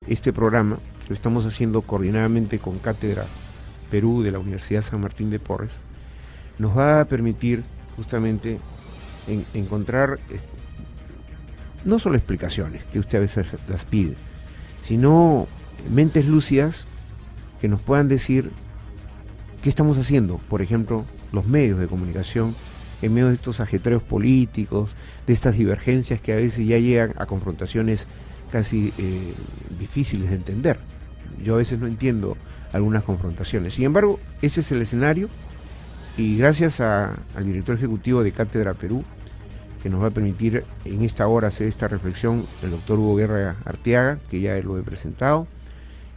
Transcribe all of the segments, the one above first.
este programa, lo estamos haciendo coordinadamente con Cátedra Perú de la Universidad San Martín de Porres, nos va a permitir justamente encontrar no solo explicaciones, que usted a veces las pide, sino mentes lúcidas que nos puedan decir qué estamos haciendo, por ejemplo, los medios de comunicación, en medio de estos ajetreos políticos, de estas divergencias que a veces ya llegan a confrontaciones casi difíciles de entender. Yo a veces no entiendo algunas confrontaciones. Sin embargo, ese es el escenario, y gracias al director ejecutivo de Cátedra Perú, que nos va a permitir en esta hora hacer esta reflexión, el doctor Hugo Guerra Arteaga, que ya lo he presentado,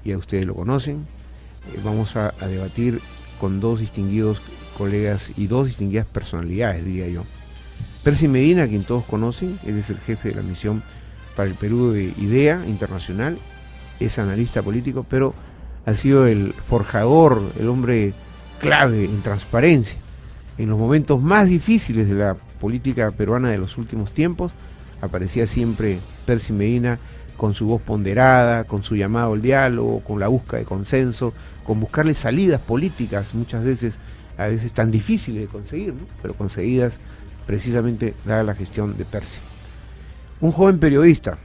ya ustedes lo conocen. Vamos a debatir con dos distinguidos colegas y dos distinguidas personalidades, diría yo. Percy Medina, a quien todos conocen, él es el jefe de la misión para el Perú de IDEA Internacional, es analista político, pero ha sido el forjador, el hombre clave en transparencia. En los momentos más difíciles de la política peruana de los últimos tiempos, aparecía siempre Percy Medina con su voz ponderada, con su llamado al diálogo, con la búsqueda de consenso, con buscarle salidas políticas, muchas veces, a veces tan difíciles de conseguir, ¿no? Pero conseguidas precisamente dada la gestión de Percy. Un joven periodista,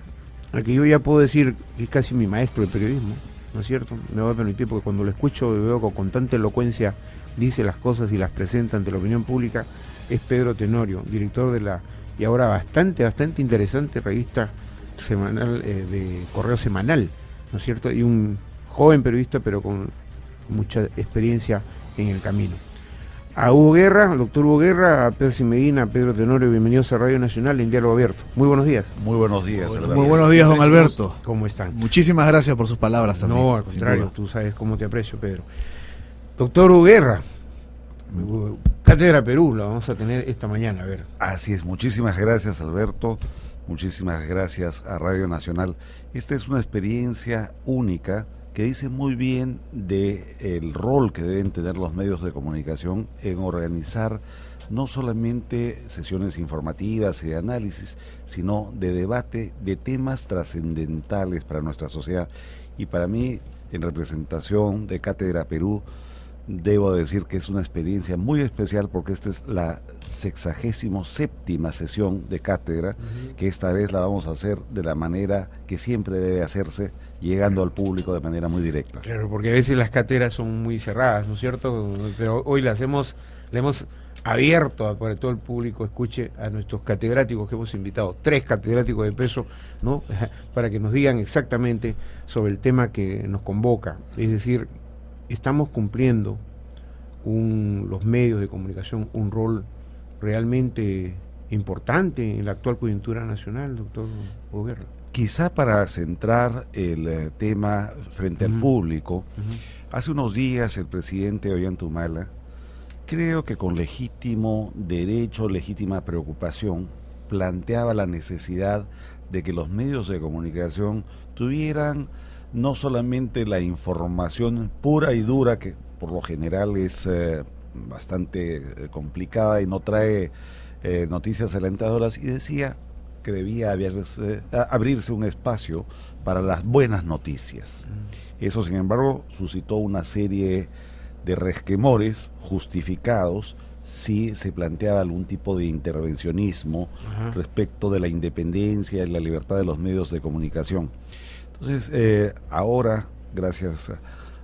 al que yo ya puedo decir que es casi mi maestro de periodismo, ¿no es cierto? Me va a permitir, porque cuando lo escucho veo que con tanta elocuencia dice las cosas y las presenta ante la opinión pública, es Pedro Tenorio, director de la, y ahora bastante interesante revista semanal, de Correo Semanal, ¿no es cierto? Y un joven periodista, pero con mucha experiencia en el camino. A Hugo Guerra, al doctor Hugo Guerra, a Percy Medina, a Pedro Tenorio, bienvenidos a Radio Nacional en Diálogo Abierto. Muy buenos días. Muy buenos días. Muy buenos días, don Alberto. ¿Cómo están? Muchísimas gracias por sus palabras también. No, al contrario, tú sabes cómo te aprecio, Pedro. Doctor Hugo Guerra, Cátedra Perú, la vamos a tener esta mañana, a ver. Así es, muchísimas gracias, Alberto. Muchísimas gracias a Radio Nacional. Esta es una experiencia única que dice muy bien del rol que deben tener los medios de comunicación en organizar no solamente sesiones informativas y de análisis, sino de debate de temas trascendentales para nuestra sociedad. Y para mí, en representación de Cátedra Perú, debo decir que es una experiencia muy especial, porque esta es la 67ª sesión de cátedra, que esta vez la vamos a hacer de la manera que siempre debe hacerse, llegando al público de manera muy directa. Claro, porque a veces las cátedras son muy cerradas, ¿no es cierto? Pero hoy le hemos abierto para que todo el público escuche a nuestros catedráticos que hemos invitado, 3 catedráticos de peso, ¿no? Para que nos digan exactamente sobre el tema que nos convoca. Es decir, estamos cumpliendo los medios de comunicación un rol realmente importante en la actual coyuntura nacional, doctor Hugo Guerra. Quizá para centrar el tema frente al público, hace unos días el presidente Ollanta, creo que con legítimo derecho, legítima preocupación, planteaba la necesidad de que los medios de comunicación tuvieran no solamente la información pura y dura, que por lo general es bastante complicada y no trae noticias alentadoras, y decía que debía abrirse un espacio para las buenas noticias. Eso, sin embargo, suscitó una serie de resquemores justificados si se planteaba algún tipo de intervencionismo respecto de la independencia y la libertad de los medios de comunicación. Entonces, ahora, gracias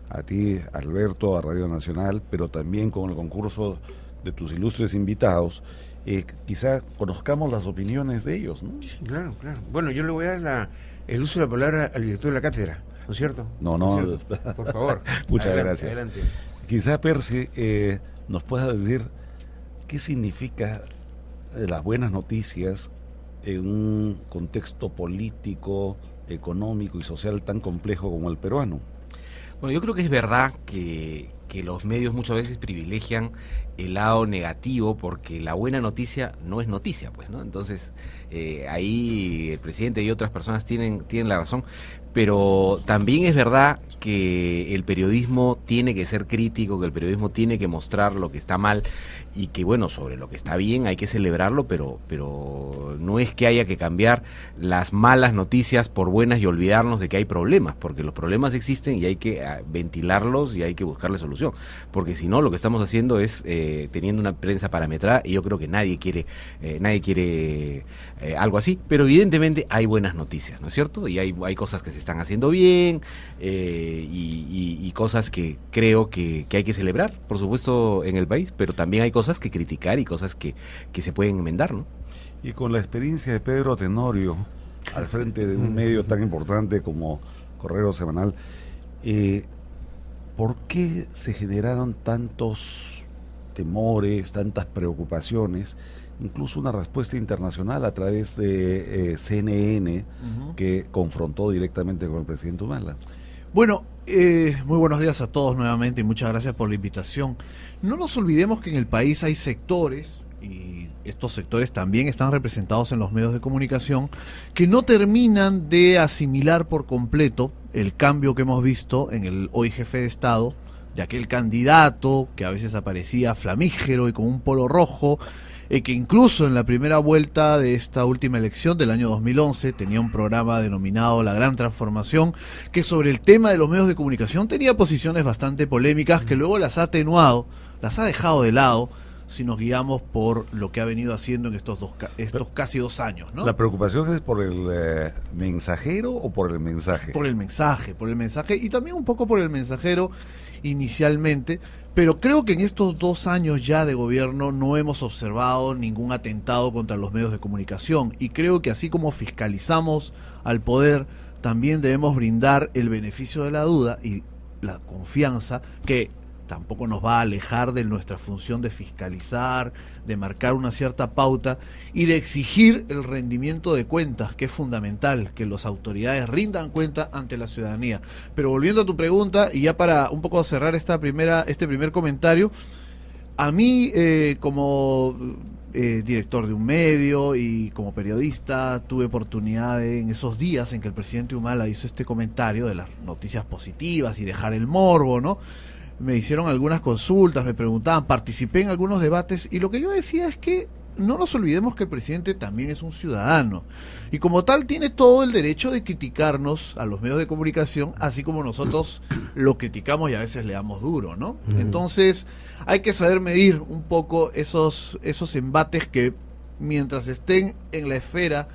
a ti, Alberto, a Radio Nacional, pero también con el concurso de tus ilustres invitados, quizá conozcamos las opiniones de ellos, ¿no? Claro, claro. Bueno, yo le voy a dar el uso de la palabra al director de la cátedra, ¿no es cierto? No. Por favor. Muchas gracias. Adelante. Quizá, Percy, nos pueda decir qué significa las buenas noticias en un contexto político, económico y social tan complejo como el peruano. Bueno, yo creo que es verdad que los medios muchas veces privilegian el lado negativo, porque la buena noticia no es noticia, pues, ¿no? Entonces, ahí el presidente y otras personas tienen la razón, pero también es verdad que el periodismo tiene que ser crítico, que el periodismo tiene que mostrar lo que está mal y que, bueno, sobre lo que está bien hay que celebrarlo, pero no es que haya que cambiar las malas noticias por buenas y olvidarnos de que hay problemas, porque los problemas existen y hay que ventilarlos y hay que buscarle solución, porque si no, lo que estamos haciendo es teniendo una prensa parametrada, y yo creo que nadie quiere algo así, pero evidentemente hay buenas noticias, ¿no es cierto? Y hay cosas que se están haciendo bien, y cosas que creo que hay que celebrar, por supuesto, en el país, pero también hay cosas que criticar y cosas que se pueden enmendar, ¿no? Y con la experiencia de Pedro Tenorio al frente de un medio tan importante como Correo Semanal, ¿por qué se generaron tantos temores, tantas preocupaciones, incluso una respuesta internacional a través de CNN que confrontó directamente con el presidente Humala? Bueno, muy buenos días a todos nuevamente y muchas gracias por la invitación. No nos olvidemos que en el país hay sectores, y estos sectores también están representados en los medios de comunicación, que no terminan de asimilar por completo el cambio que hemos visto en el hoy jefe de Estado, de aquel candidato que a veces aparecía flamígero y con un polo rojo, que incluso en la primera vuelta de esta última elección del año 2011 tenía un programa denominado La Gran Transformación, que sobre el tema de los medios de comunicación tenía posiciones bastante polémicas, que luego las ha atenuado, las ha dejado de lado, si nos guiamos por lo que ha venido haciendo en estos casi 2 años, ¿no? ¿La preocupación es por el mensajero o por el mensaje? Por el mensaje y también un poco por el mensajero inicialmente, pero creo que en estos 2 años ya de gobierno no hemos observado ningún atentado contra los medios de comunicación, y creo que así como fiscalizamos al poder, también debemos brindar el beneficio de la duda y la confianza, que tampoco nos va a alejar de nuestra función de fiscalizar, de marcar una cierta pauta y de exigir el rendimiento de cuentas, que es fundamental, que las autoridades rindan cuenta ante la ciudadanía. Pero volviendo a tu pregunta, y ya para un poco cerrar este primer comentario, a mí como director de un medio y como periodista tuve oportunidad en esos días en que el presidente Humala hizo este comentario de las noticias positivas y dejar el morbo, ¿no? Me hicieron algunas consultas, me preguntaban, participé en algunos debates, y lo que yo decía es que no nos olvidemos que el presidente también es un ciudadano, y como tal tiene todo el derecho de criticarnos a los medios de comunicación, así como nosotros lo criticamos y a veces le damos duro, ¿no? Entonces hay que saber medir un poco esos embates que, mientras estén en la esfera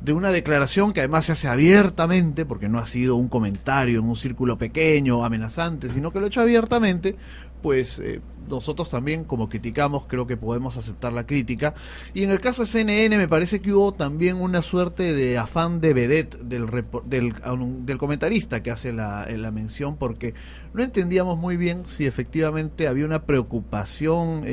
de una declaración que además se hace abiertamente, porque no ha sido un comentario en un círculo pequeño, amenazante, sino que lo ha hecho abiertamente, pues nosotros también, como criticamos, creo que podemos aceptar la crítica. Y en el caso de CNN me parece que hubo también una suerte de afán de vedette del comentarista que hace la mención, porque no entendíamos muy bien si efectivamente había una preocupación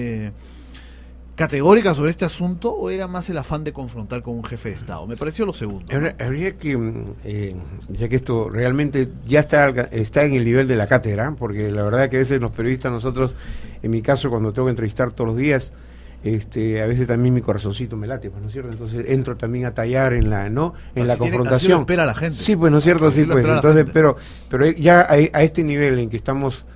categórica sobre este asunto, o era más el afán de confrontar con un jefe de Estado. Me pareció lo segundo, ¿no? Habría que, ya que esto realmente ya está en el nivel de la cátedra, porque la verdad que a veces los periodistas, nosotros, en mi caso, cuando tengo que entrevistar todos los días, a veces también mi corazoncito me late, pues, ¿no es cierto? Entonces entro también a tallar en la confrontación. Así lo espera la gente. Sí, pues, ¿no es cierto? Sí, pues, entonces, pero ya a este nivel en que estamos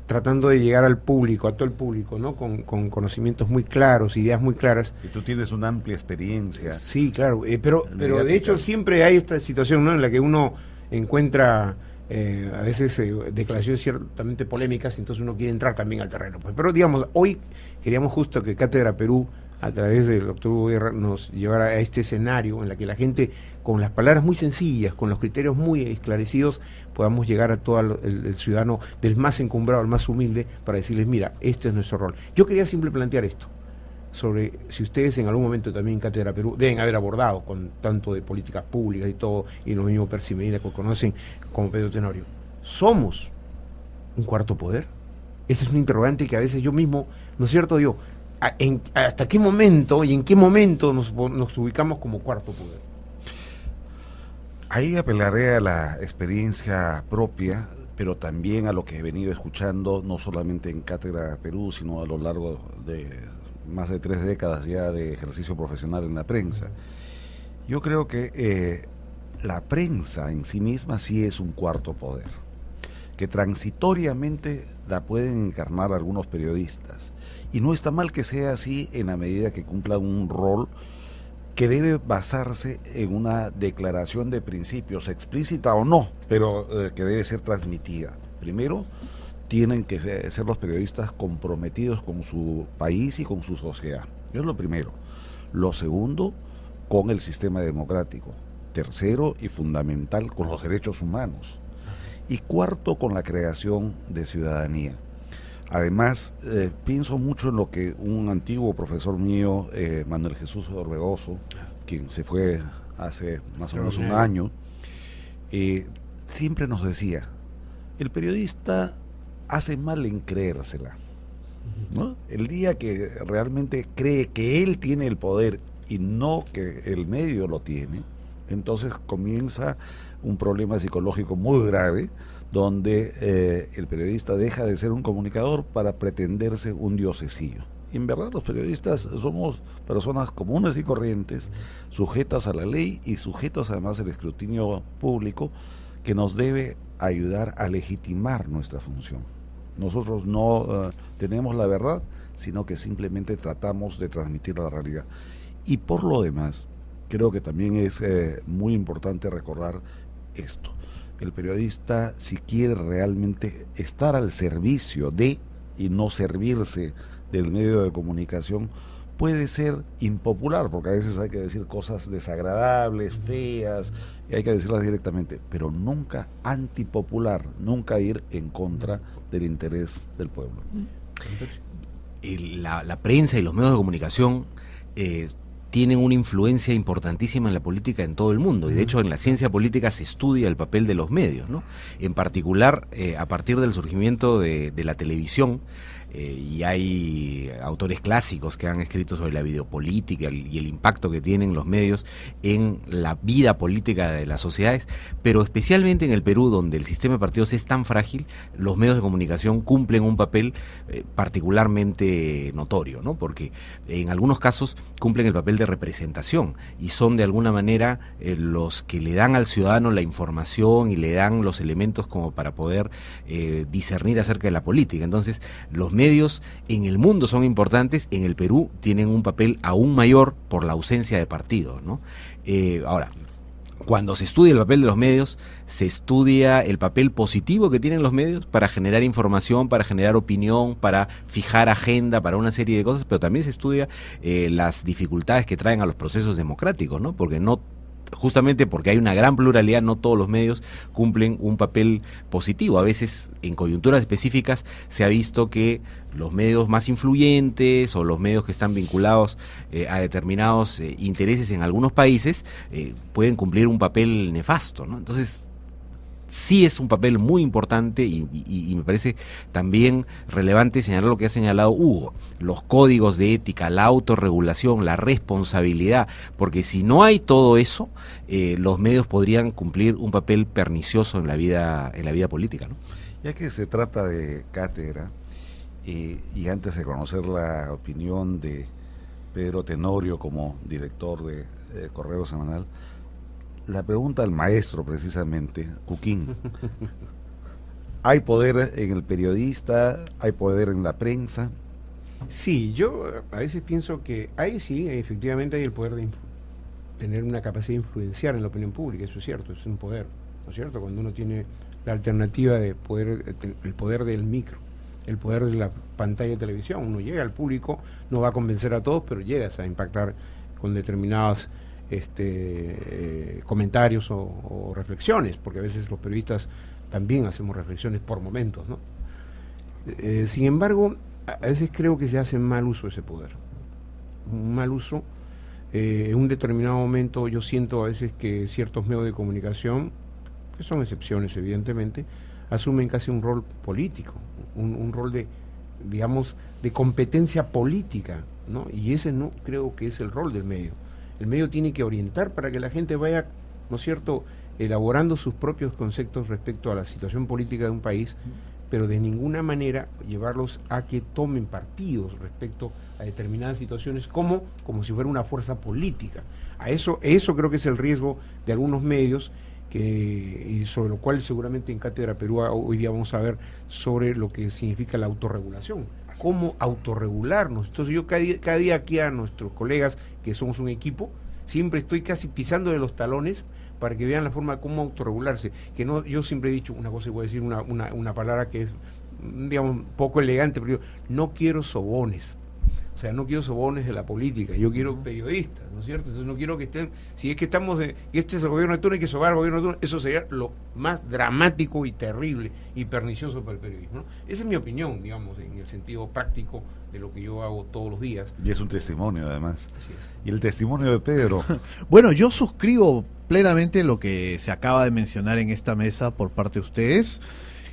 tratando de llegar al público, a todo el público, ¿no? Con conocimientos muy claros, ideas muy claras. Y tú tienes una amplia experiencia. Sí, claro, pero de hecho siempre hay esta situación, ¿no?, en la que uno encuentra a veces declaraciones ciertamente polémicas, entonces uno quiere entrar también al terreno. Pues. Pero digamos, hoy queríamos justo que Cátedra Perú, a través del doctor Hugo Guerra, nos llevara a este escenario en la que la gente, con las palabras muy sencillas, con los criterios muy esclarecidos, podamos llegar a todo el ciudadano, del más encumbrado al más humilde, para decirles, mira, este es nuestro rol. Yo quería siempre plantear esto, sobre si ustedes en algún momento también en Cátedra Perú deben haber abordado con tanto de políticas públicas y todo, y lo mismo Percy Medina, que conocen como Pedro Tenorio. ¿Somos un cuarto poder? Ese es un interrogante que a veces yo mismo, ¿no es cierto? Digo, ¿hasta qué momento y en qué momento nos ubicamos como cuarto poder? Ahí apelaré a la experiencia propia, pero también a lo que he venido escuchando, no solamente en Cátedra Perú, sino a lo largo de más de 3 décadas ya de ejercicio profesional en la prensa. Yo creo que la prensa en sí misma sí es un cuarto poder. que transitoriamente la pueden encarnar algunos periodistas. Y no está mal que sea así en la medida que cumplan un rol que debe basarse en una declaración de principios, explícita o no, pero que debe ser transmitida. Primero, tienen que ser los periodistas comprometidos con su país y con su sociedad. Eso es lo primero. Lo segundo, con el sistema democrático. Tercero y fundamental, con los derechos humanos. Y cuarto, con la creación de ciudadanía. Además, pienso mucho en lo que un antiguo profesor mío, Manuel Jesús Orbegoso, quien se fue hace más o menos un año, siempre nos decía, el periodista hace mal en creérsela, ¿no? El día que realmente cree que él tiene el poder y no que el medio lo tiene, entonces comienza un problema psicológico muy grave, donde el periodista deja de ser un comunicador para pretenderse un diosesillo. Y en verdad los periodistas somos personas comunes y corrientes, sujetas a la ley y sujetas además al escrutinio público, que nos debe ayudar a legitimar nuestra función. Nosotros no tenemos la verdad, sino que simplemente tratamos de transmitir la realidad. Y por lo demás, creo que también es muy importante recordar esto. El periodista, si quiere realmente estar al servicio de y no servirse del medio de comunicación, puede ser impopular, porque a veces hay que decir cosas desagradables, feas, y hay que decirlas directamente, pero nunca antipopular, nunca ir en contra del interés del pueblo. La prensa y los medios de comunicación tienen una influencia importantísima en la política en todo el mundo, y de hecho en la ciencia política se estudia el papel de los medios, ¿no? En particular, a partir del surgimiento de la televisión, y hay autores clásicos que han escrito sobre la videopolítica y el impacto que tienen los medios en la vida política de las sociedades, pero especialmente en el Perú, donde el sistema de partidos es tan frágil, los medios de comunicación cumplen un papel particularmente notorio, ¿no? Porque en algunos casos cumplen el papel de representación y son de alguna manera los que le dan al ciudadano la información y le dan los elementos como para poder discernir acerca de la política. Entonces, los medios en el mundo son importantes, en el Perú tienen un papel aún mayor por la ausencia de partidos, ¿no? Ahora, cuando se estudia el papel de los medios, se estudia el papel positivo que tienen los medios para generar información, para generar opinión, para fijar agenda, para una serie de cosas, pero también se estudia las dificultades que traen a los procesos democráticos, ¿no? Porque justamente porque hay una gran pluralidad, no todos los medios cumplen un papel positivo. A veces, en coyunturas específicas, se ha visto que los medios más influyentes o los medios que están vinculados a determinados intereses en algunos países pueden cumplir un papel nefasto, ¿no? Entonces, sí es un papel muy importante y me parece también relevante señalar lo que ha señalado Hugo, los códigos de ética, la autorregulación, la responsabilidad, porque si no hay todo eso, los medios podrían cumplir un papel pernicioso en la vida política, ¿no? Ya que se trata de cátedra, y antes de conocer la opinión de Pedro Tenorio como director de Correo Semanal, la pregunta al maestro precisamente, Cuquín. ¿Hay poder en el periodista? ¿Hay poder en la prensa? Sí, yo a veces pienso que sí, efectivamente hay el poder de tener una capacidad de influenciar en la opinión pública, eso es cierto, es un poder, ¿no es cierto? Cuando uno tiene la alternativa de poder, el poder del micro, el poder de la pantalla de televisión, uno llega al público, no va a convencer a todos, pero llegas a impactar con determinados comentarios o reflexiones, porque a veces los periodistas también hacemos reflexiones por momentos, ¿no? Sin embargo, a veces creo que se hace mal uso de ese poder, un mal uso. En un determinado momento yo siento a veces que ciertos medios de comunicación, que son excepciones evidentemente, asumen casi un rol político, un rol de, digamos, de competencia política, ¿no? Y ese no creo que es el rol del medio. El medio tiene que orientar para que la gente vaya, ¿no es cierto?, elaborando sus propios conceptos respecto a la situación política de un país, pero de ninguna manera llevarlos a que tomen partidos respecto a determinadas situaciones como si fuera una fuerza política. Eso creo que es el riesgo de algunos medios y sobre lo cual seguramente en Cátedra Perú hoy día vamos a ver sobre lo que significa la autorregulación, cómo autorregularnos. Entonces yo cada día aquí a nuestros colegas, que somos un equipo, siempre estoy casi pisándole los talones para que vean la forma de cómo autorregularse. Que no, yo siempre he dicho una cosa, y voy a decir una palabra que es, digamos, poco elegante, pero yo no quiero sobones. O sea, no quiero sobones de la política, yo quiero periodistas, ¿no es cierto? Entonces no quiero que estén, si es que estamos, este es el gobierno de turno, hay que sobar al gobierno de turno, eso sería lo más dramático y terrible y pernicioso para el periodismo, ¿no? Esa es mi opinión, digamos, en el sentido práctico de lo que yo hago todos los días. Y es un testimonio, además. Así es. Y el testimonio de Pedro. Bueno, yo suscribo plenamente lo que se acaba de mencionar en esta mesa por parte de ustedes.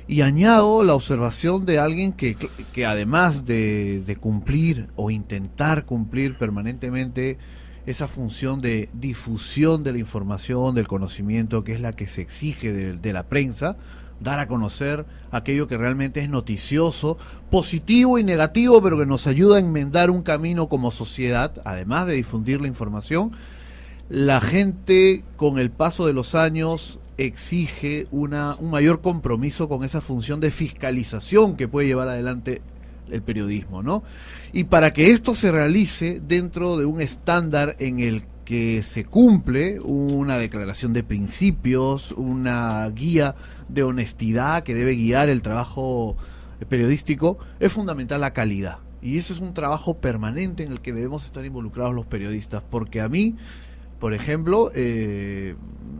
Y añado la observación de alguien que además de cumplir o intentar cumplir permanentemente esa función de difusión de la información, del conocimiento, que es la que se exige de la prensa, dar a conocer aquello que realmente es noticioso, positivo y negativo, pero que nos ayuda a enmendar un camino como sociedad, además de difundir la información. La gente, con el paso de los años, exige un mayor compromiso con esa función de fiscalización que puede llevar adelante el periodismo, ¿no? Y para que esto se realice dentro de un estándar en el que se cumple una declaración de principios, una guía de honestidad que debe guiar el trabajo periodístico, es fundamental la calidad. Y ese es un trabajo permanente en el que debemos estar involucrados los periodistas, porque a mí, por ejemplo,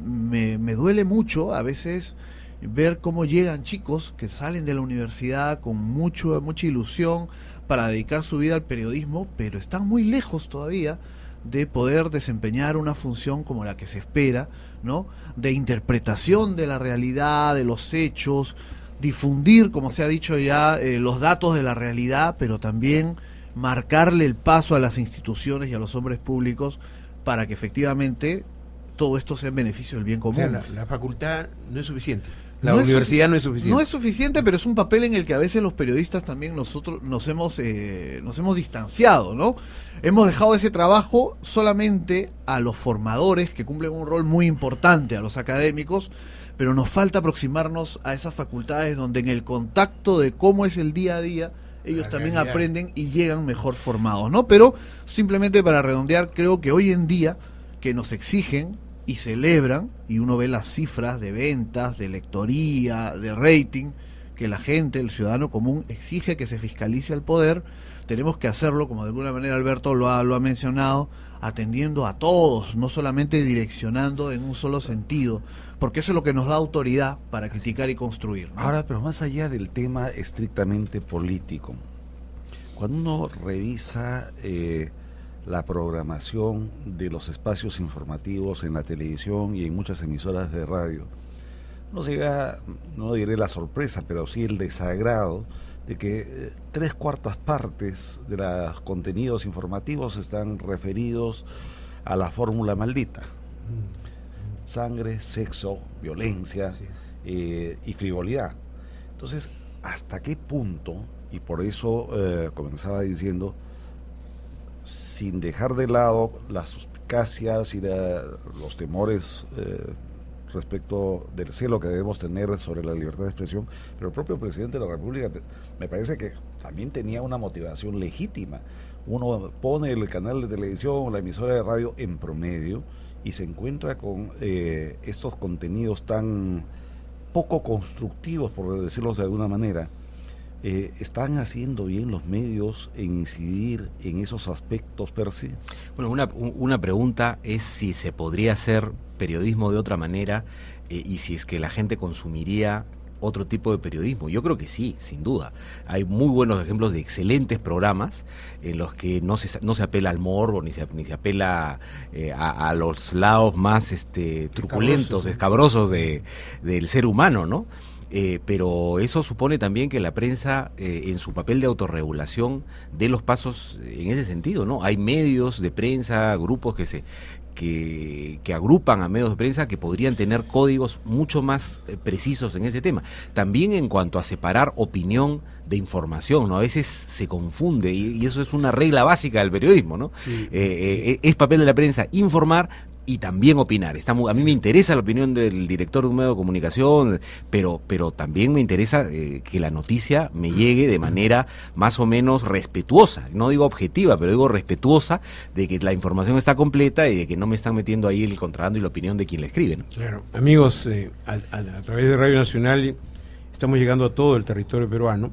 me duele mucho a veces ver cómo llegan chicos que salen de la universidad con mucha ilusión para dedicar su vida al periodismo, pero están muy lejos todavía de poder desempeñar una función como la que se espera, ¿no? De interpretación de la realidad, de los hechos, difundir, como se ha dicho ya, los datos de la realidad, pero también marcarle el paso a las instituciones y a los hombres públicos para que efectivamente todo esto sea en beneficio del bien común. O sea, la facultad no es suficiente. La universidad no es suficiente. No es suficiente, pero es un papel en el que a veces los periodistas también nosotros nos hemos distanciado, ¿no? Hemos dejado ese trabajo solamente a los formadores, que cumplen un rol muy importante, a los académicos, pero nos falta aproximarnos a esas facultades donde en el contacto de cómo es el día a día, ellos también aprenden y llegan mejor formados, ¿no? Pero simplemente para redondear, creo que hoy en día que nos exigen y celebran, y uno ve las cifras de ventas, de lectoría, de rating, que la gente, el ciudadano común, exige que se fiscalice al poder, tenemos que hacerlo, como de alguna manera Alberto lo ha mencionado, atendiendo a todos, no solamente direccionando en un solo sentido, porque eso es lo que nos da autoridad para criticar y construir, ¿no? Ahora, pero más allá del tema estrictamente político, cuando uno revisa la programación de los espacios informativos en la televisión y en muchas emisoras de radio, no llega, no diré la sorpresa, pero sí el desagrado de que 3/4 partes de los contenidos informativos están referidos a la fórmula maldita: sangre, sexo, violencia y frivolidad. Entonces, ¿hasta qué punto? Y por eso comenzaba diciendo, sin dejar de lado las suspicacias y los temores respecto del celo que debemos tener sobre la libertad de expresión, pero el propio presidente de la República me parece que también tenía una motivación legítima. Uno pone el canal de televisión o la emisora de radio en promedio y se encuentra con estos contenidos tan poco constructivos, por decirlo de alguna manera. ¿Están haciendo bien los medios en incidir en esos aspectos, Percy? Bueno, una pregunta es si se podría hacer periodismo de otra manera y si es que la gente consumiría otro tipo de periodismo. Yo creo que sí, sin duda. Hay muy buenos ejemplos de excelentes programas en los que no se apela al morbo, ni se apela a los lados más truculentos, escabrosos del ser humano, ¿no? Pero eso supone también que la prensa, en su papel de autorregulación, dé los pasos en ese sentido, ¿no? Hay medios de prensa, grupos que agrupan a medios de prensa que podrían tener códigos mucho más precisos en ese tema. También en cuanto a separar opinión de información, ¿no? A veces se confunde y eso es una regla básica del periodismo, ¿no? Sí. Es papel de la prensa informar, y también opinar. A mí me interesa la opinión del director de un medio de comunicación, pero también me interesa que la noticia me llegue de manera más o menos respetuosa, no digo objetiva, pero digo respetuosa, de que la información está completa y de que no me están metiendo ahí el contrabando y la opinión de quien la escribe, ¿no? Claro, amigos, a través de Radio Nacional estamos llegando a todo el territorio peruano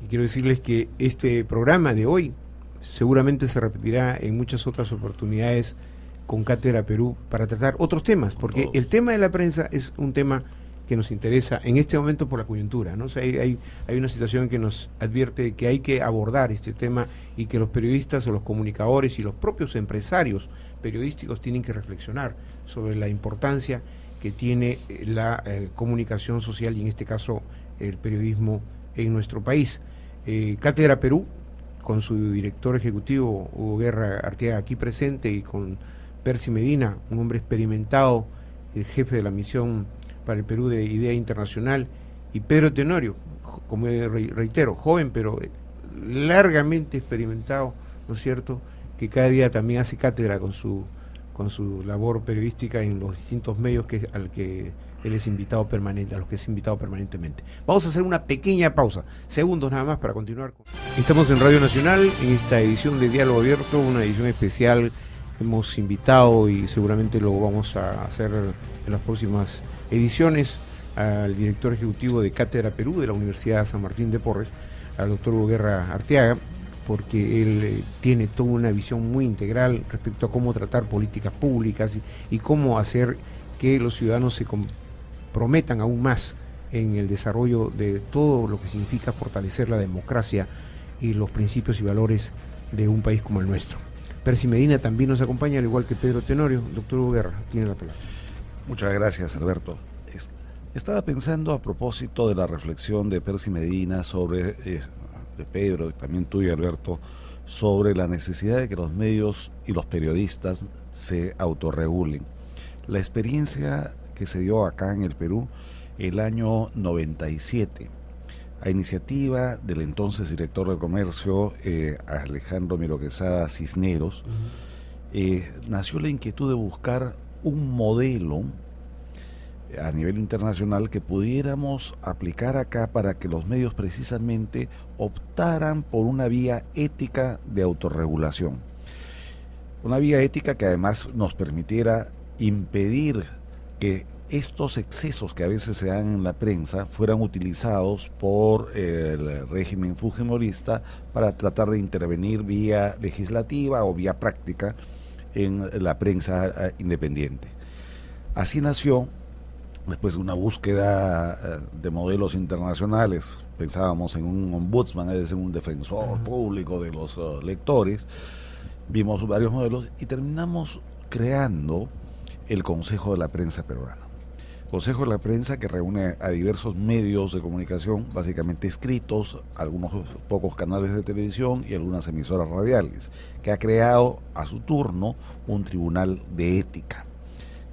y quiero decirles que este programa de hoy seguramente se repetirá en muchas otras oportunidades con Cátedra Perú para tratar otros temas, porque el tema de la prensa es un tema que nos interesa en este momento por la coyuntura, ¿no? O sea, hay una situación que nos advierte que hay que abordar este tema y que los periodistas o los comunicadores y los propios empresarios periodísticos tienen que reflexionar sobre la importancia que tiene la comunicación social y en este caso el periodismo en nuestro país. Cátedra Perú, con su director ejecutivo Hugo Guerra Arteaga aquí presente y con Percy Medina, un hombre experimentado, el jefe de la misión para el Perú de Idea Internacional, y Pedro Tenorio, como reitero, joven pero largamente experimentado, ¿no es cierto?, que cada día también hace cátedra con su labor periodística en los distintos medios al que él es invitado permanente, a los que es invitado permanentemente. Vamos a hacer una pequeña pausa, segundos nada más para continuar. Estamos en Radio Nacional, en esta edición de Diálogo Abierto, una edición especial. Hemos invitado y seguramente lo vamos a hacer en las próximas ediciones al director ejecutivo de Cátedra Perú de la Universidad San Martín de Porres, al doctor Hugo Guerra Arteaga, porque él tiene toda una visión muy integral respecto a cómo tratar políticas públicas y cómo hacer que los ciudadanos se comprometan aún más en el desarrollo de todo lo que significa fortalecer la democracia y los principios y valores de un país como el nuestro. Percy Medina también nos acompaña, al igual que Pedro Tenorio. Doctor Hugo Guerra, tiene la palabra. Muchas gracias, Alberto. Estaba pensando a propósito de la reflexión de Percy Medina sobre, de Pedro, y también tuyo, Alberto, sobre la necesidad de que los medios y los periodistas se autorregulen. La experiencia que se dio acá en el Perú el año 97, a iniciativa del entonces director de Comercio, Alejandro Miro Quesada Cisneros, nació la inquietud de buscar un modelo a nivel internacional que pudiéramos aplicar acá para que los medios precisamente optaran por una vía ética de autorregulación. Una vía ética que además nos permitiera impedir que estos excesos que a veces se dan en la prensa fueran utilizados por el régimen fujimorista para tratar de intervenir vía legislativa o vía práctica en la prensa independiente. Así nació, después de una búsqueda de modelos internacionales. Pensábamos en un ombudsman, es decir, un defensor público de los lectores. Vimos varios modelos y terminamos creando el Consejo de la Prensa Peruana. Consejo de la Prensa que reúne a diversos medios de comunicación, básicamente escritos, algunos pocos canales de televisión y algunas emisoras radiales, que ha creado a su turno un tribunal de ética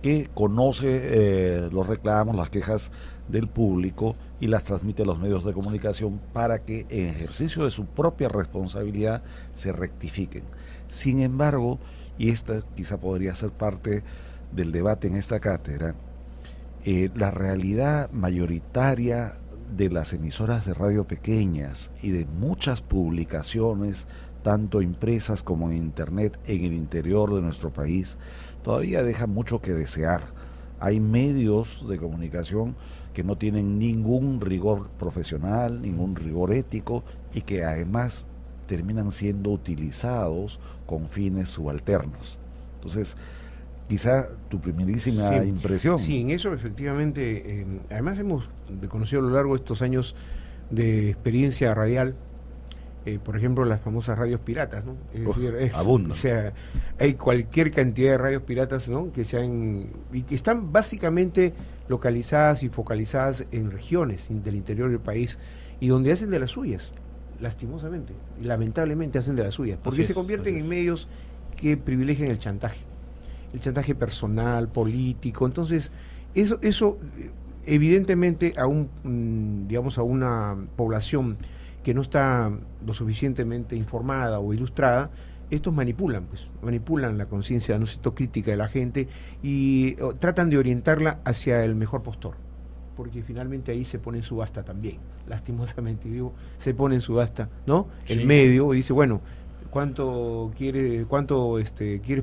que conoce los reclamos, las quejas del público y las transmite a los medios de comunicación para que en ejercicio de su propia responsabilidad se rectifiquen. Sin embargo, y esta quizá podría ser parte del debate en esta cátedra, la realidad mayoritaria de las emisoras de radio pequeñas y de muchas publicaciones, tanto impresas como en internet, en el interior de nuestro país, todavía deja mucho que desear. Hay medios de comunicación que no tienen ningún rigor profesional, ningún rigor ético y que además terminan siendo utilizados con fines subalternos. Entonces, quizá tu primerísima impresión. Sí, en eso efectivamente, además hemos conocido a lo largo de estos años de experiencia radial, por ejemplo, las famosas radios piratas, ¿no? Es decir, abundan. O sea, hay cualquier cantidad de radios piratas, ¿no?, que y que están básicamente localizadas y focalizadas en regiones del interior del país y donde hacen de las suyas, lastimosamente, y lamentablemente hacen de las suyas, porque se convierten en medios que privilegian el chantaje personal, político. Entonces, eso evidentemente a una población que no está lo suficientemente informada o ilustrada, estos manipulan, pues, manipulan la conciencia, ¿no es cierto?, crítica de la gente y tratan de orientarla hacia el mejor postor, porque finalmente ahí se pone en subasta también, lastimosamente digo, se pone en subasta, ¿no? El medio dice, bueno, ¿cuánto quieres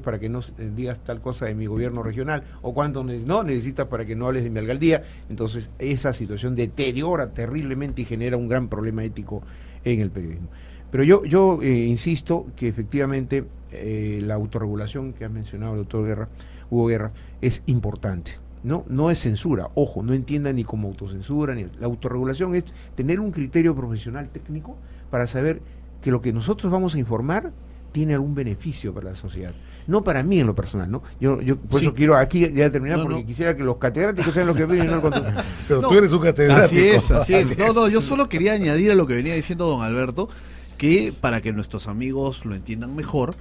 para que no digas tal cosa de mi gobierno regional? ¿O cuánto necesitas para que no hables de mi alcaldía? Entonces esa situación deteriora terriblemente y genera un gran problema ético en el periodismo. Pero yo insisto que efectivamente la autorregulación que ha mencionado el doctor Hugo Guerra es importante. No es censura, ojo, no entiendan ni como autocensura, la autorregulación es tener un criterio profesional técnico para saber que lo que nosotros vamos a informar tiene algún beneficio para la sociedad, no para mí en lo personal, ¿no? Yo por eso quiero aquí ya terminar, porque quisiera que los catedráticos sean los que vienen y no el contrario. Pero tú eres un catedrático. Así es. Yo solo quería añadir a lo que venía diciendo don Alberto, que para que nuestros amigos lo entiendan mejor,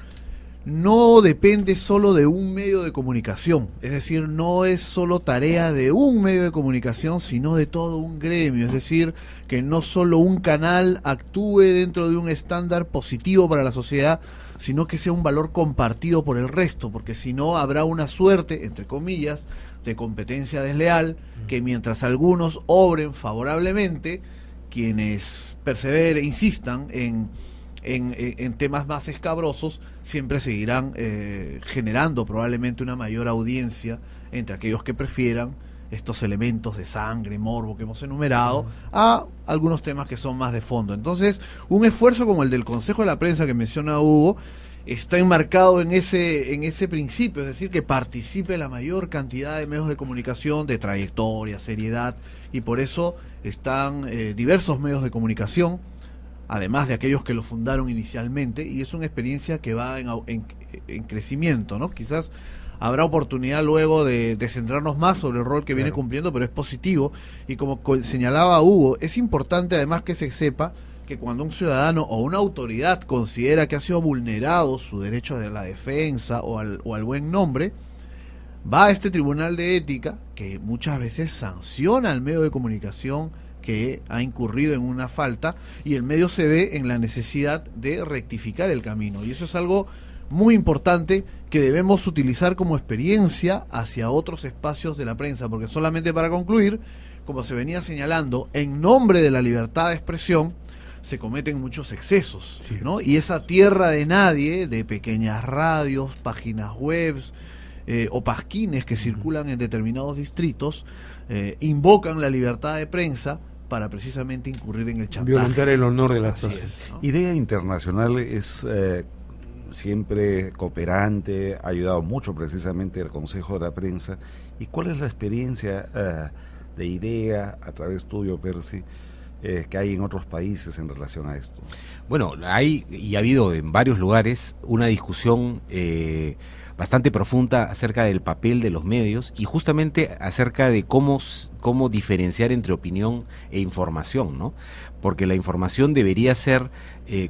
no depende solo de un medio de comunicación, es decir, no es solo tarea de un medio de comunicación, sino de todo un gremio, es decir, que no solo un canal actúe dentro de un estándar positivo para la sociedad, sino que sea un valor compartido por el resto, porque si no habrá una suerte, entre comillas, de competencia desleal, que mientras algunos obren favorablemente, quienes perseveren, insistan en temas más escabrosos, siempre seguirán generando probablemente una mayor audiencia entre aquellos que prefieran estos elementos de sangre, morbo que hemos enumerado, a algunos temas que son más de fondo. Entonces, un esfuerzo como el del Consejo de la Prensa que menciona Hugo está enmarcado en ese principio, es decir, que participe la mayor cantidad de medios de comunicación de trayectoria, seriedad, y por eso están diversos medios de comunicación, además de aquellos que lo fundaron inicialmente, y es una experiencia que va en crecimiento, ¿no? Quizás habrá oportunidad luego de centrarnos más sobre el rol que viene cumpliendo, pero es positivo, y como señalaba Hugo, es importante además que se sepa que cuando un ciudadano o una autoridad considera que ha sido vulnerado su derecho a la defensa o al buen nombre, va a este tribunal de ética, que muchas veces sanciona al medio de comunicación que ha incurrido en una falta, y el medio se ve en la necesidad de rectificar el camino, y eso es algo muy importante que debemos utilizar como experiencia hacia otros espacios de la prensa, porque solamente para concluir, como se venía señalando, en nombre de la libertad de expresión se cometen muchos excesos, ¿no? Y esa tierra de nadie, de pequeñas radios, páginas web o pasquines que circulan en determinados distritos, invocan la libertad de prensa para precisamente incurrir en el chantaje. Violentar el honor de las cosas. ¿No? Idea Internacional es siempre cooperante, ha ayudado mucho precisamente al Consejo de la Prensa. ¿Y cuál es la experiencia de Idea, a través tuyo, Percy, que hay en otros países en relación a esto? Bueno, hay y ha habido en varios lugares una discusión bastante profunda acerca del papel de los medios y justamente acerca de cómo diferenciar entre opinión e información, ¿no? Porque la información debería ser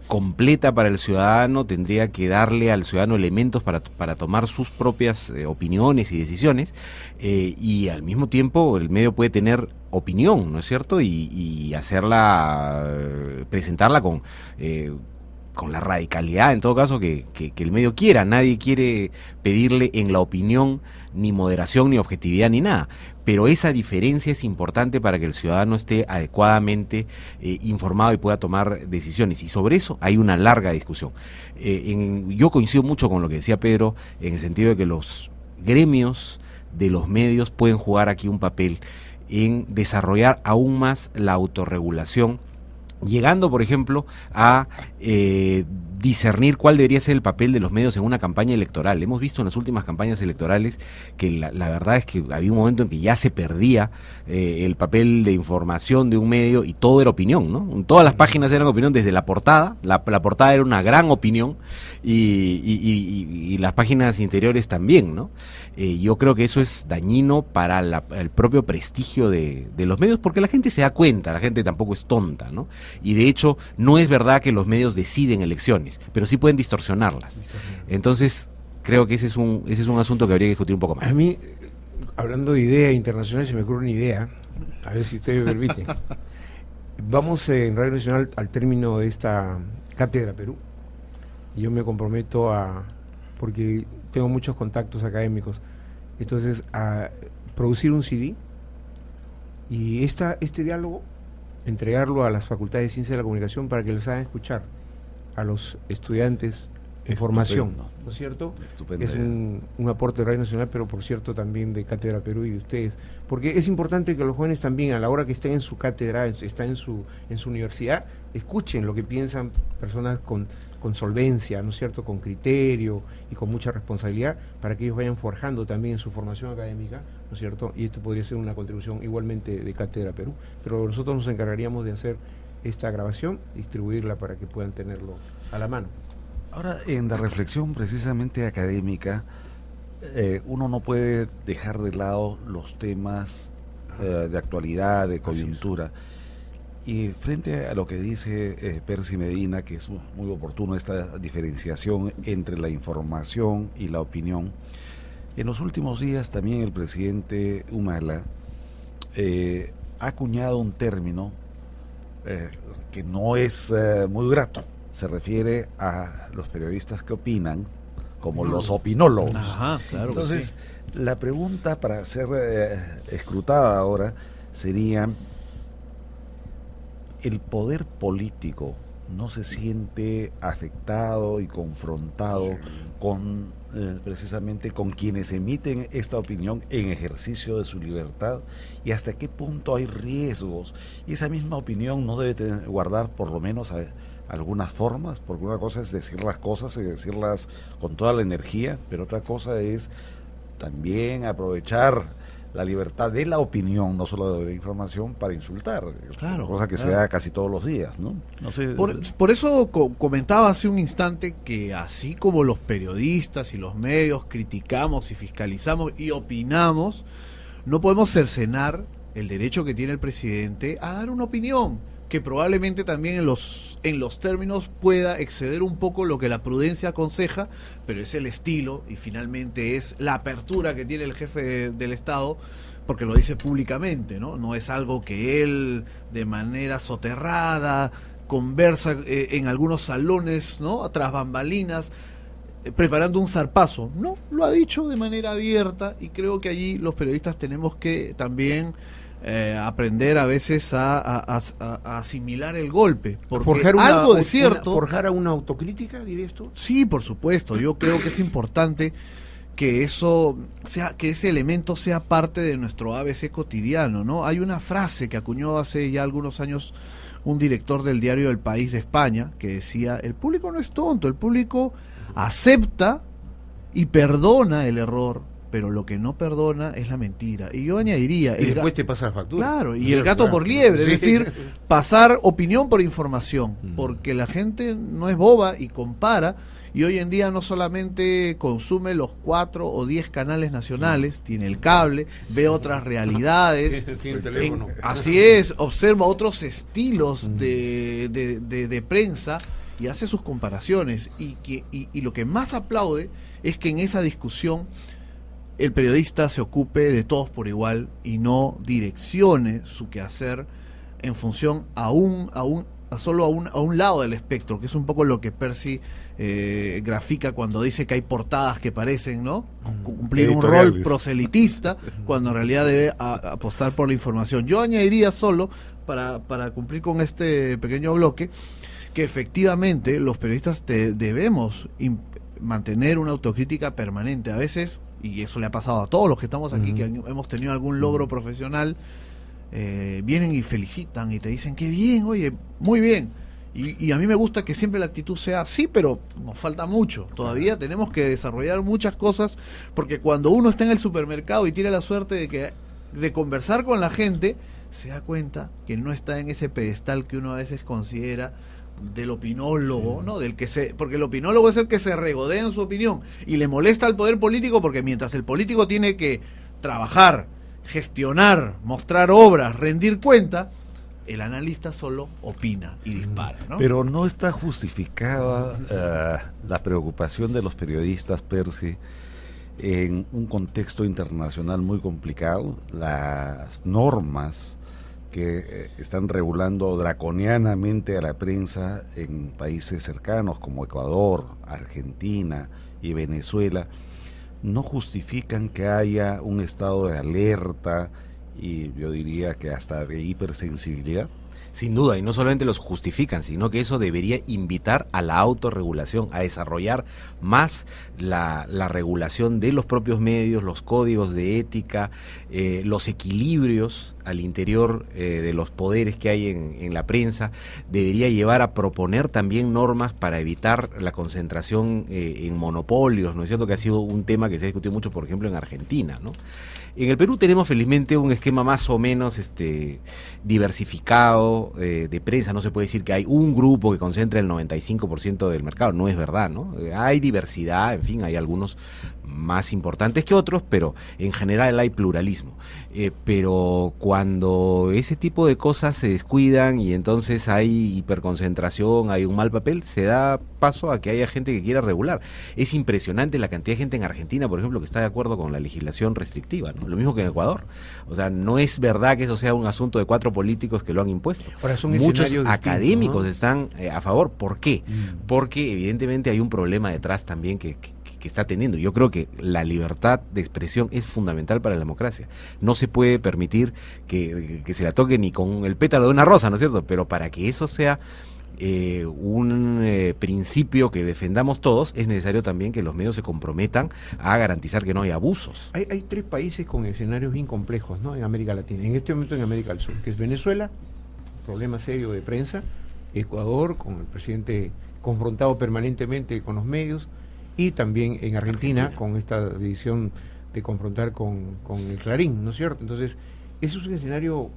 completa para el ciudadano, tendría que darle al ciudadano elementos para tomar sus propias opiniones y decisiones, y al mismo tiempo el medio puede tener opinión, ¿no es cierto? Y hacerla, presentarla con la radicalidad, en todo caso, que el medio quiera. Nadie quiere pedirle en la opinión ni moderación, ni objetividad, ni nada. Pero esa diferencia es importante para que el ciudadano esté adecuadamente informado y pueda tomar decisiones. Y sobre eso hay una larga discusión. Yo coincido mucho con lo que decía Pedro, en el sentido de que los gremios de los medios pueden jugar aquí un papel en desarrollar aún más la autorregulación, llegando, por ejemplo, a discernir cuál debería ser el papel de los medios en una campaña electoral. Hemos visto en las últimas campañas electorales que la verdad es que había un momento en que ya se perdía el papel de información de un medio y todo era opinión, ¿no? Todas las páginas eran opinión, desde la portada. La portada era una gran opinión y las páginas interiores también, ¿no? Yo creo que eso es dañino para el propio prestigio de los medios, porque la gente se da cuenta, la gente tampoco es tonta, ¿no? Y de hecho no es verdad que los medios deciden elecciones, pero sí pueden distorsionarlas. Entonces creo que ese es un asunto que habría que discutir un poco más. A mí, hablando de idea internacional, se me ocurre una idea, a ver si usted me permite. Vamos en Radio Nacional al término de esta Cátedra Perú y yo me comprometo porque tengo muchos contactos académicos, entonces a producir un CD y este diálogo entregarlo a las facultades de Ciencia de la Comunicación para que les hagan escuchar a los estudiantes en formación, ¿no es cierto? Estupendo. Es un aporte de Radio Nacional, pero por cierto también de Cátedra Perú y de ustedes, porque es importante que los jóvenes también, a la hora que estén en su cátedra, están en su universidad, escuchen lo que piensan personas con solvencia, ¿no es cierto?, con criterio y con mucha responsabilidad, para que ellos vayan forjando también en su formación académica, ¿no es cierto?, y esto podría ser una contribución igualmente de Cátedra Perú, pero nosotros nos encargaríamos de hacer esta grabación, distribuirla para que puedan tenerlo a la mano. Ahora, en la reflexión precisamente académica, uno no puede dejar de lado los temas de actualidad, de coyuntura. Y frente a lo que dice Percy Medina, que es muy oportuno esta diferenciación entre la información y la opinión, en los últimos días también el presidente Humala ha acuñado un término que no es muy grato. Se refiere a los periodistas que opinan como los opinólogos. Ajá, claro. Entonces, que sí. La pregunta para ser escrutada ahora sería: ¿el poder político no se siente afectado y confrontado con precisamente con quienes emiten esta opinión en ejercicio de su libertad? ¿Y hasta qué punto hay riesgos? Y esa misma opinión no debe guardar por lo menos algunas formas, porque una cosa es decir las cosas y decirlas con toda la energía, pero otra cosa es también aprovechar la libertad de la opinión, no solo de la información, para insultar. Claro, cosa que se da casi todos los días, ¿no? No sé. Por eso comentaba hace un instante que así como los periodistas y los medios criticamos y fiscalizamos y opinamos, no podemos cercenar el derecho que tiene el presidente a dar una opinión, que probablemente también en los términos pueda exceder un poco lo que la prudencia aconseja, pero es el estilo y finalmente es la apertura que tiene el jefe del Estado, porque lo dice públicamente, ¿no? No es algo que él de manera soterrada conversa en algunos salones, ¿no?, tras bambalinas, preparando un zarpazo. No, lo ha dicho de manera abierta, y creo que allí los periodistas tenemos que también aprender a veces a asimilar el golpe, porque algo de cierto. ¿Forjar a una autocrítica, dirías tú? Sí, por supuesto. Yo creo que es importante que eso sea, que ese elemento sea parte de nuestro ABC cotidiano, ¿no? Hay una frase que acuñó hace ya algunos años un director del diario El País de España, que decía: el público no es tonto, el público acepta y perdona el error, pero lo que no perdona es la mentira. Y yo añadiría... Y después te pasa la factura. Claro, y el gato por liebre, es decir, pasar opinión por información, porque la gente no es boba y compara, y hoy en día no solamente consume los 4 o 10 canales nacionales, tiene el cable, ve otras realidades, tiene el teléfono. Así es, observa otros estilos de prensa y hace sus comparaciones, y lo que más aplaude es que en esa discusión el periodista se ocupe de todos por igual y no direccione su quehacer en función solo a un lado del espectro, que es un poco lo que Percy grafica cuando dice que hay portadas que parecen, ¿no?, cumplir un rol proselitista, cuando en realidad debe apostar por la información. Yo añadiría solo, para cumplir con este pequeño bloque, que efectivamente los periodistas debemos mantener una autocrítica permanente. A veces, y eso le ha pasado a todos los que estamos aquí, que hemos tenido algún logro profesional, vienen y felicitan y te dicen: qué bien, oye, muy bien. Y a mí me gusta que siempre la actitud sea: sí, pero nos falta mucho, todavía tenemos que desarrollar muchas cosas, porque cuando uno está en el supermercado y tiene la suerte de conversar con la gente, se da cuenta que no está en ese pedestal que uno a veces considera del opinólogo, ¿no? Porque el opinólogo es el que se regodea en su opinión y le molesta al poder político, porque mientras el político tiene que trabajar, gestionar, mostrar obras, rendir cuenta, el analista solo opina y dispara, ¿no? Pero no está justificada la preocupación de los periodistas, Percy, en un contexto internacional muy complicado. Las normas que están regulando draconianamente a la prensa en países cercanos como Ecuador, Argentina y Venezuela, no justifican que haya un estado de alerta y yo diría que hasta de hipersensibilidad? Sin duda, y no solamente los justifican, sino que eso debería invitar a la autorregulación, a desarrollar más la regulación de los propios medios, los códigos de ética, los equilibrios al interior de los poderes que hay en la prensa. Debería llevar a proponer también normas para evitar la concentración en monopolios, ¿no es cierto? Que ha sido un tema que se ha discutido mucho, por ejemplo, en Argentina, ¿no? En el Perú tenemos felizmente un esquema más o menos diversificado de prensa. No se puede decir que hay un grupo que concentra el 95% del mercado, no es verdad, ¿no? Hay diversidad, en fin, hay algunos más importantes que otros, pero en general hay pluralismo. Pero cuando ese tipo de cosas se descuidan y entonces hay hiperconcentración, hay un mal papel, se da paso a que haya gente que quiera regular. Es impresionante la cantidad de gente en Argentina, por ejemplo, que está de acuerdo con la legislación restrictiva, ¿no? Lo mismo que en Ecuador. O sea, no es verdad que eso sea un asunto de 4 políticos que lo han impuesto. Ahora, son muchos escenarios académicos, ¿no?, están a favor. ¿Por qué? Porque evidentemente hay un problema detrás también que está teniendo. Yo creo que la libertad de expresión es fundamental para la democracia. No se puede permitir que se la toque ni con el pétalo de una rosa, ¿no es cierto? Pero para que eso sea un principio que defendamos todos, es necesario también que los medios se comprometan a garantizar que no hay abusos. Hay 3 países con escenarios bien complejos, ¿no?, en América Latina, en este momento en América del Sur, que es Venezuela, problema serio de prensa; Ecuador, con el presidente confrontado permanentemente con los medios; y también en Argentina, con esta decisión de confrontar con el Clarín, ¿no es cierto? Entonces, eso es un escenario,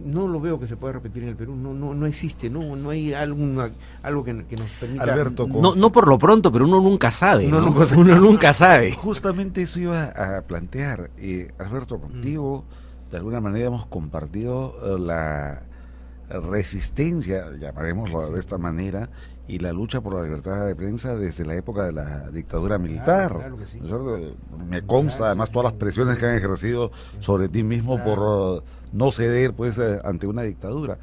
no lo veo que se pueda repetir en el Perú, no existe, no hay algo que nos permita... Alberto, no por lo pronto, pero uno nunca sabe, Uno ¿no? nunca Uno nunca sabe. Justamente eso iba a plantear. Alberto, contigo de alguna manera hemos compartido la resistencia, llamaremoslo de esta manera, y la lucha por la libertad de prensa desde la época de la dictadura militar. Claro que sí. Me consta además todas las presiones que han ejercido sobre ti mismo por no ceder pues ante una dictadura.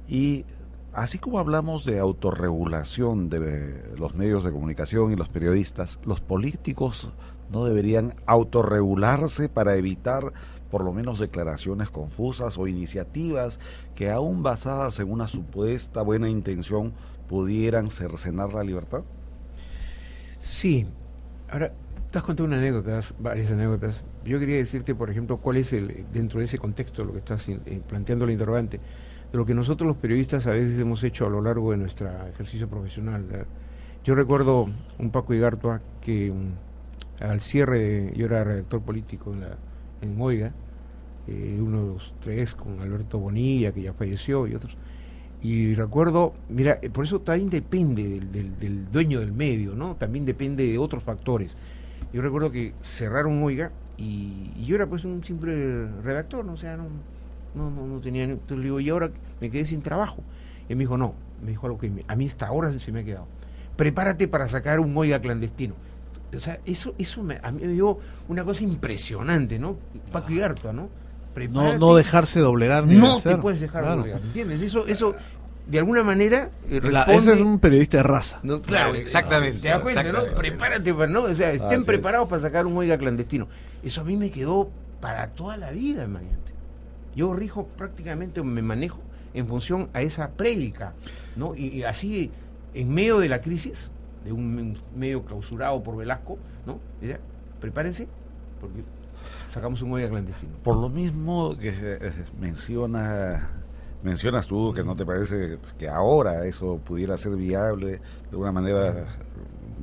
Y así como hablamos de autorregulación de los medios de comunicación y los periodistas, los políticos no deberían autorregularse para evitar por lo menos declaraciones confusas o iniciativas que, aún basadas en una supuesta buena intención, pudieran cercenar la libertad. Sí. Ahora, te has contado varias anécdotas. Yo quería decirte, por ejemplo, cuál es dentro de ese contexto, lo que estás planteando el interrogante, de lo que nosotros los periodistas a veces hemos hecho a lo largo de nuestro ejercicio profesional. Yo recuerdo un Paco Igartua que al cierre, yo era redactor político en Oiga, uno de los 3 con Alberto Bonilla, que ya falleció, y otros. Y recuerdo, mira, por eso también depende del dueño del medio, ¿no? También depende de otros factores. Yo recuerdo que cerraron Oiga y yo era pues un simple redactor, ¿no? O sea, no tenía... Entonces le digo, y ahora me quedé sin trabajo. Y él me dijo, no, me dijo algo que a mí hasta ahora se me ha quedado. Prepárate para sacar un Oiga clandestino. O sea, eso a mí me dio una cosa impresionante, ¿no? Paco Igartua, ¿no? No dejarse doblegar ni no hacer. te puedes dejar Claro. doblegar, ¿entiendes? Eso de alguna manera Ese es un periodista de raza. No, claro, exactamente. ¿Te das cuenta, no? Prepárate, ¿no? O sea, estén Así preparados es. para sacar un Oiga clandestino. Eso a mí me quedó para toda la vida, imagínate. Yo rijo prácticamente, me manejo en función a esa prédica, ¿no? Y así, en medio de la crisis, de un medio clausurado por Velasco, ¿no? Decía, prepárense, porque sacamos un Oiga clandestino. Por lo mismo que mencionas tú, que no te parece que ahora eso pudiera ser viable, de alguna manera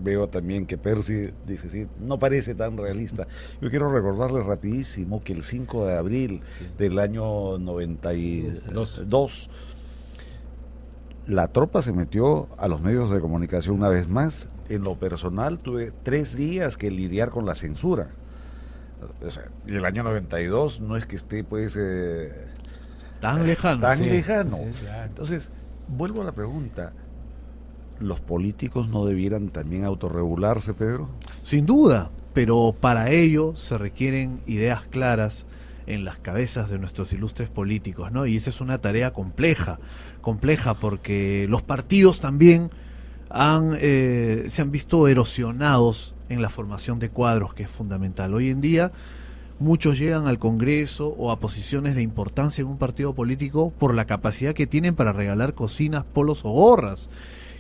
veo también que Percy dice, sí, no parece tan realista. Yo quiero recordarles rapidísimo que el 5 de abril del año 92, la tropa se metió a los medios de comunicación una vez más. En lo personal tuve 3 días que lidiar con la censura. O sea, y el año 92 no es que esté pues Tan lejano. tan Sí. lejano. Sí, claro. Entonces, vuelvo a la pregunta, ¿los políticos no debieran también autorregularse, Pedro? Sin duda, pero para ello se requieren ideas claras, en las cabezas de nuestros ilustres políticos, ¿no? Y esa es una tarea compleja porque los partidos también se han visto erosionados en la formación de cuadros, que es fundamental. Hoy en día muchos llegan al Congreso o a posiciones de importancia en un partido político por la capacidad que tienen para regalar cocinas, polos o gorras.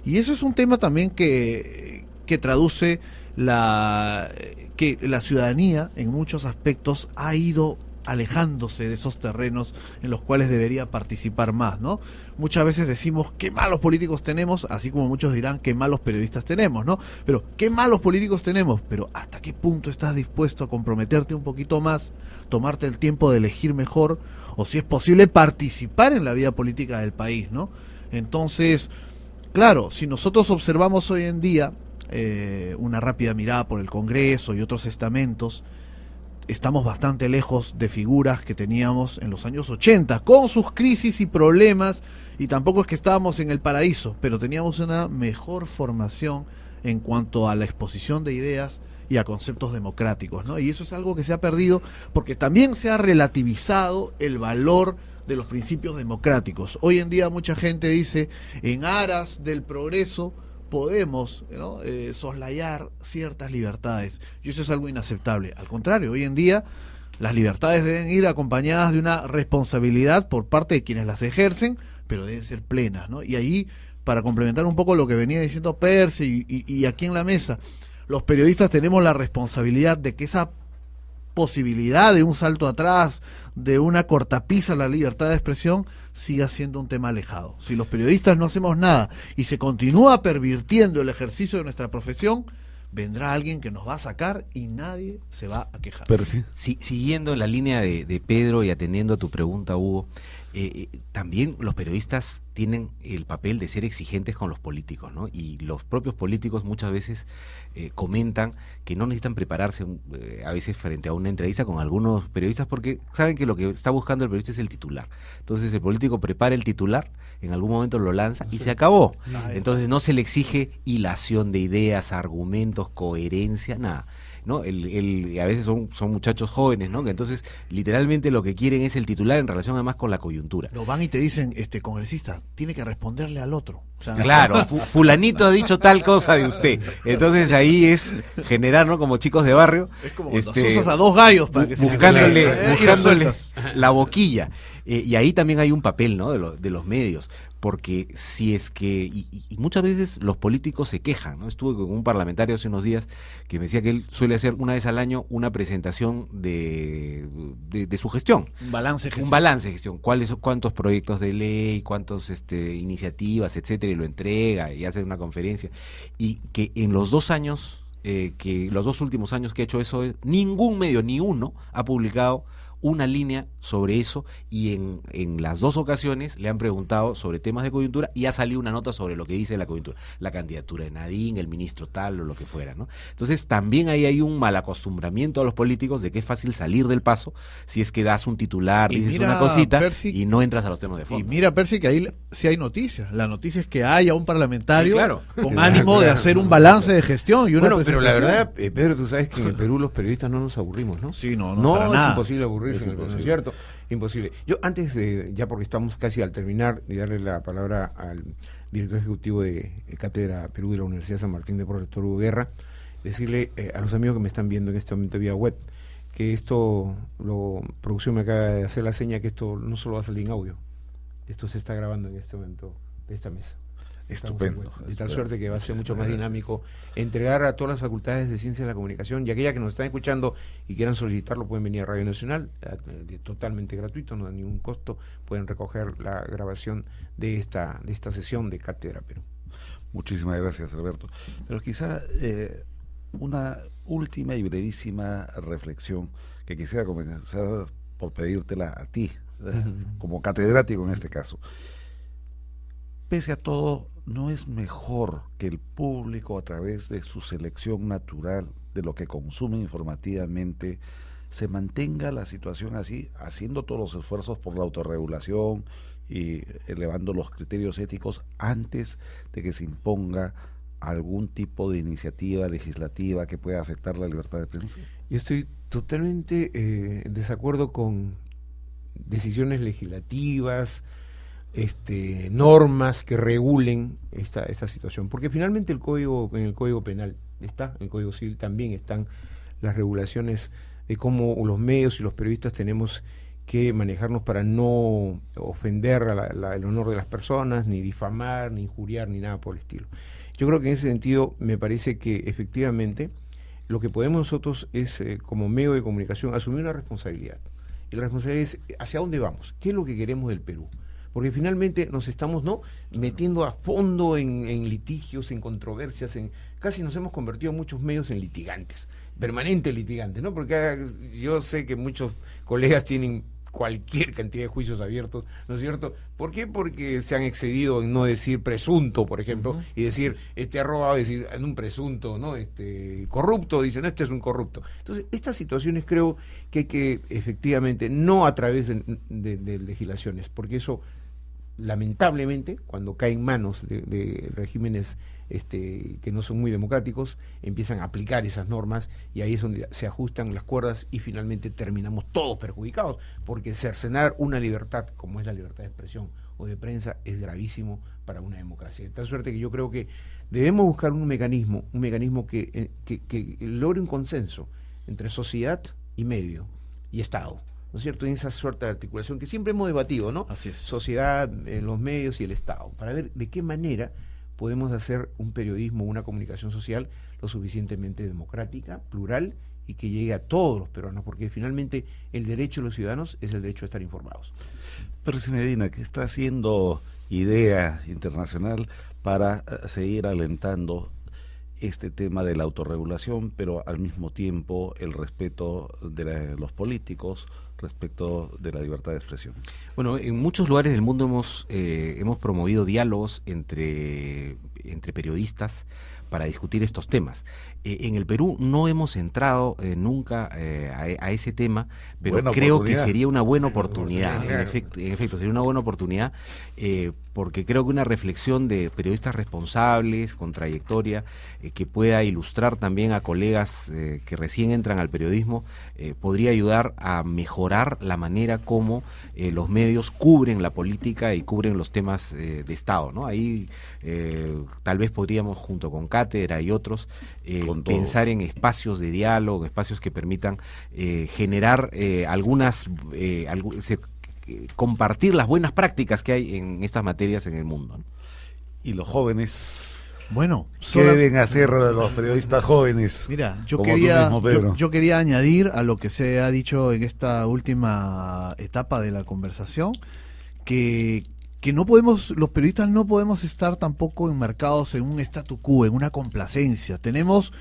Y eso es un tema también que traduce que la ciudadanía en muchos aspectos ha ido alejándose de esos terrenos en los cuales debería participar más, ¿no? Muchas veces decimos qué malos políticos tenemos, así como muchos dirán qué malos periodistas tenemos, ¿no? Pero qué malos políticos tenemos, pero ¿hasta qué punto estás dispuesto a comprometerte un poquito más, tomarte el tiempo de elegir mejor, o si es posible participar en la vida política del país, ¿no? Entonces, claro, si nosotros observamos hoy en día una rápida mirada por el Congreso y otros estamentos, estamos bastante lejos de figuras que teníamos en los años 80, con sus crisis y problemas, y tampoco es que estábamos en el paraíso, pero teníamos una mejor formación en cuanto a la exposición de ideas y a conceptos democráticos, ¿no? Y eso es algo que se ha perdido porque también se ha relativizado el valor de los principios democráticos. Hoy en día mucha gente dice, en aras del progreso, podemos, ¿no?, soslayar ciertas libertades, y eso es algo inaceptable. Al contrario, hoy en día las libertades deben ir acompañadas de una responsabilidad por parte de quienes las ejercen, pero deben ser plenas, ¿no? Y ahí, para complementar un poco lo que venía diciendo Percy y aquí en la mesa, los periodistas tenemos la responsabilidad de que esa posibilidad de un salto atrás, de una cortapisa a la libertad de expresión, siga siendo un tema alejado. Si los periodistas no hacemos nada y se continúa pervirtiendo el ejercicio de nuestra profesión, vendrá alguien que nos va a sacar y nadie se va a quejar. Pero sí. Siguiendo en la línea de Pedro y atendiendo a tu pregunta, Hugo, también los periodistas tienen el papel de ser exigentes con los políticos, ¿no? Y los propios políticos muchas veces comentan que no necesitan prepararse a veces frente a una entrevista con algunos periodistas porque saben que lo que está buscando el periodista es el titular. Entonces el político prepara el titular, en algún momento lo lanza y se acabó. Entonces no se le exige hilación de ideas, argumentos, coherencia, nada, ¿no? A veces son muchachos jóvenes, ¿no? Que entonces literalmente lo que quieren es el titular en relación además con la coyuntura. Lo van y te dicen, congresista, tiene que responderle al otro. O sea, claro, fulanito ha dicho tal cosa de usted. Entonces ahí es generar, ¿no?, como chicos de barrio. Es como cuando usas a dos gallos para que buscándole la boquilla. Y ahí también hay un papel, ¿no?, de los medios, porque si es que, y muchas veces los políticos se quejan, ¿no? Estuve con un parlamentario hace unos días que me decía que él suele hacer una vez al año una presentación de su gestión. Un balance de gestión. Un balance de gestión. Cuántos proyectos de ley, cuántas iniciativas, etcétera, y lo entrega y hace una conferencia. Y que en los 2 años, los 2 últimos años que ha hecho eso, ningún medio, ni uno, ha publicado una línea sobre eso, y en las 2 ocasiones le han preguntado sobre temas de coyuntura y ha salido una nota sobre lo que dice la coyuntura, la candidatura de Nadine, el ministro tal o lo que fuera, ¿no? Entonces también ahí hay un mal acostumbramiento a los políticos de que es fácil salir del paso si es que das un titular, dices una cosita, Percy, y no entras a los temas de fondo. Y mira, Percy, que ahí sí hay noticias. La noticia es que haya un parlamentario, sí, claro, con ánimo de hacer un balance de gestión y una pero la verdad, Pedro, tú sabes que en el Perú los periodistas no nos aburrimos, ¿no? Sí, no para nada. Es imposible aburrirse, ¿no es cierto? Imposible. Yo antes de, ya porque estamos casi al terminar, y darle la palabra al director ejecutivo de Cátedra Perú de la Universidad San Martín de Porres, doctor Hugo Guerra, decirle a los amigos que me están viendo en este momento vía web, que esto, producción me acaba de hacer la seña que esto no solo va a salir en audio, esto se está grabando en este momento de esta mesa. Estupendo. De tal suerte que va a ser mucho más dinámico entregar a todas las facultades de Ciencia de la Comunicación, y aquellas que nos están escuchando y quieran solicitarlo pueden venir a Radio Nacional, totalmente gratuito, no da ningún costo, pueden recoger la grabación de esta sesión de Cátedra Perú. Muchísimas gracias, Alberto. Pero quizá una última y brevísima reflexión que quisiera comenzar por pedírtela a ti, como catedrático en este caso. Pese a todo, ¿no es mejor que el público, a través de su selección natural de lo que consume informativamente, se mantenga la situación así, haciendo todos los esfuerzos por la autorregulación y elevando los criterios éticos antes de que se imponga algún tipo de iniciativa legislativa que pueda afectar la libertad de prensa? Yo estoy totalmente en desacuerdo con decisiones legislativas, normas que regulen esta situación, porque finalmente en el Código Penal está, en el Código Civil también están las regulaciones de cómo los medios y los periodistas tenemos que manejarnos para no ofender el honor de las personas, ni difamar, ni injuriar, ni nada por el estilo. Yo creo que en ese sentido me parece que efectivamente lo que podemos nosotros es, como medio de comunicación, asumir una responsabilidad. Y la responsabilidad es hacia dónde vamos, qué es lo que queremos del Perú. Porque finalmente nos estamos metiendo a fondo en litigios, en controversias, casi nos hemos convertido muchos medios en litigantes, permanentes litigantes, ¿no? Porque yo sé que muchos colegas tienen cualquier cantidad de juicios abiertos, ¿no es cierto? ¿Por qué? Porque se han excedido en no decir presunto, por ejemplo, y decir, ha robado, decir, en un presunto, ¿no? Corrupto, dicen, este es un corrupto. Entonces, estas situaciones creo que hay que, efectivamente, no a través de legislaciones, porque eso, lamentablemente, cuando cae en manos de regímenes que no son muy democráticos, empiezan a aplicar esas normas y ahí es donde se ajustan las cuerdas y finalmente terminamos todos perjudicados, porque cercenar una libertad como es la libertad de expresión o de prensa es gravísimo para una democracia. De tal suerte que yo creo que debemos buscar un mecanismo que logre un consenso entre sociedad y medio y Estado, ¿no es cierto? En esa suerte de articulación que siempre hemos debatido, ¿no? Así es. Sociedad, los medios y el Estado, para ver de qué manera podemos hacer un periodismo, una comunicación social lo suficientemente democrática, plural y que llegue a todos los peruanos, porque finalmente el derecho de los ciudadanos es el derecho a estar informados. Percy Medina, ¿qué está haciendo IDEA Internacional para seguir alentando este tema de la autorregulación, pero al mismo tiempo el respeto de los políticos respecto de la libertad de expresión? Bueno, en muchos lugares del mundo hemos promovido diálogos entre periodistas para discutir estos temas. En el Perú no hemos entrado nunca a ese tema, pero creo que sería una buena oportunidad. En efecto, sería una buena oportunidad, porque creo que una reflexión de periodistas responsables, con trayectoria, que pueda ilustrar también a colegas que recién entran al periodismo, podría ayudar a mejorar la manera como los medios cubren la política y cubren los temas de Estado, ¿no? Ahí tal vez podríamos, junto con Cátedra y otros, pensar en espacios de diálogo, espacios que permitan generar compartir las buenas prácticas que hay en estas materias en el mundo, ¿no? Y los jóvenes, bueno, ¿qué deben hacer los periodistas jóvenes? Mira, yo quería añadir a lo que se ha dicho en esta última etapa de la conversación, que los periodistas no podemos estar tampoco enmarcados en un statu quo, en una complacencia. Tenemos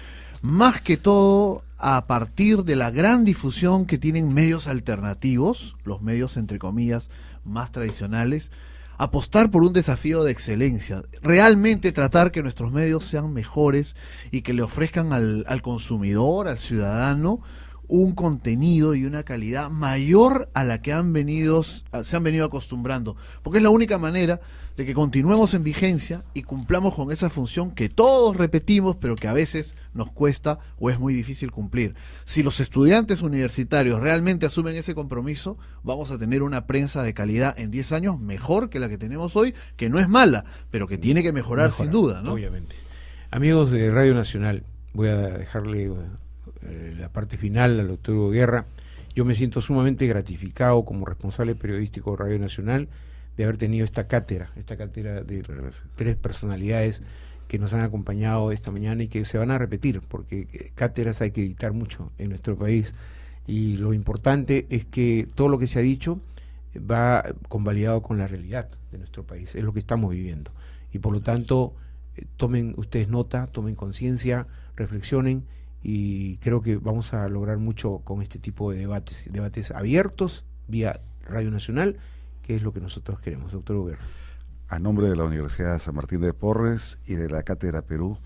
más que todo, a partir de la gran difusión que tienen medios alternativos, los medios entre comillas más tradicionales, apostar por un desafío de excelencia, realmente tratar que nuestros medios sean mejores y que le ofrezcan al consumidor, al ciudadano, un contenido y una calidad mayor a la que se han venido acostumbrando, porque es la única manera de que continuemos en vigencia y cumplamos con esa función que todos repetimos, pero que a veces nos cuesta o es muy difícil cumplir. Si los estudiantes universitarios realmente asumen ese compromiso, vamos a tener una prensa de calidad en 10 años mejor que la que tenemos hoy, que no es mala, pero que tiene que mejorar sin duda, ¿no? Obviamente. Amigos de Radio Nacional, voy a dejarle la parte final al doctor Hugo Guerra. Yo me siento sumamente gratificado como responsable periodístico de Radio Nacional de haber tenido esta cátedra de 3 personalidades que nos han acompañado esta mañana y que se van a repetir, porque cátedras hay que dictar mucho en nuestro país, y lo importante es que todo lo que se ha dicho va convalidado con la realidad de nuestro país, es lo que estamos viviendo, y por lo tanto tomen ustedes nota, tomen conciencia, reflexionen, y creo que vamos a lograr mucho con este tipo de debates abiertos vía Radio Nacional, que es lo que nosotros queremos, doctor Hugo Guerra. A nombre de la Universidad San Martín de Porres y de la Cátedra Perú,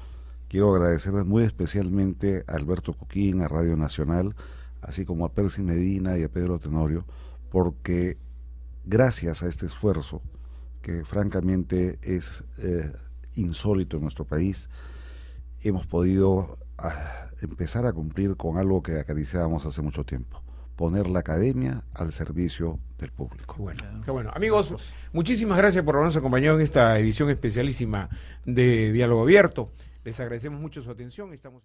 quiero agradecerles muy especialmente a Alberto Coquín, a Radio Nacional, así como a Percy Medina y a Pedro Tenorio, porque gracias a este esfuerzo, que francamente es insólito en nuestro país, hemos podido empezar a cumplir con algo que acariciábamos hace mucho tiempo: poner la academia al servicio del público. Qué bueno. Amigos, muchísimas gracias por habernos acompañado en esta edición especialísima de Diálogo Abierto. Les agradecemos mucho su atención. Estamos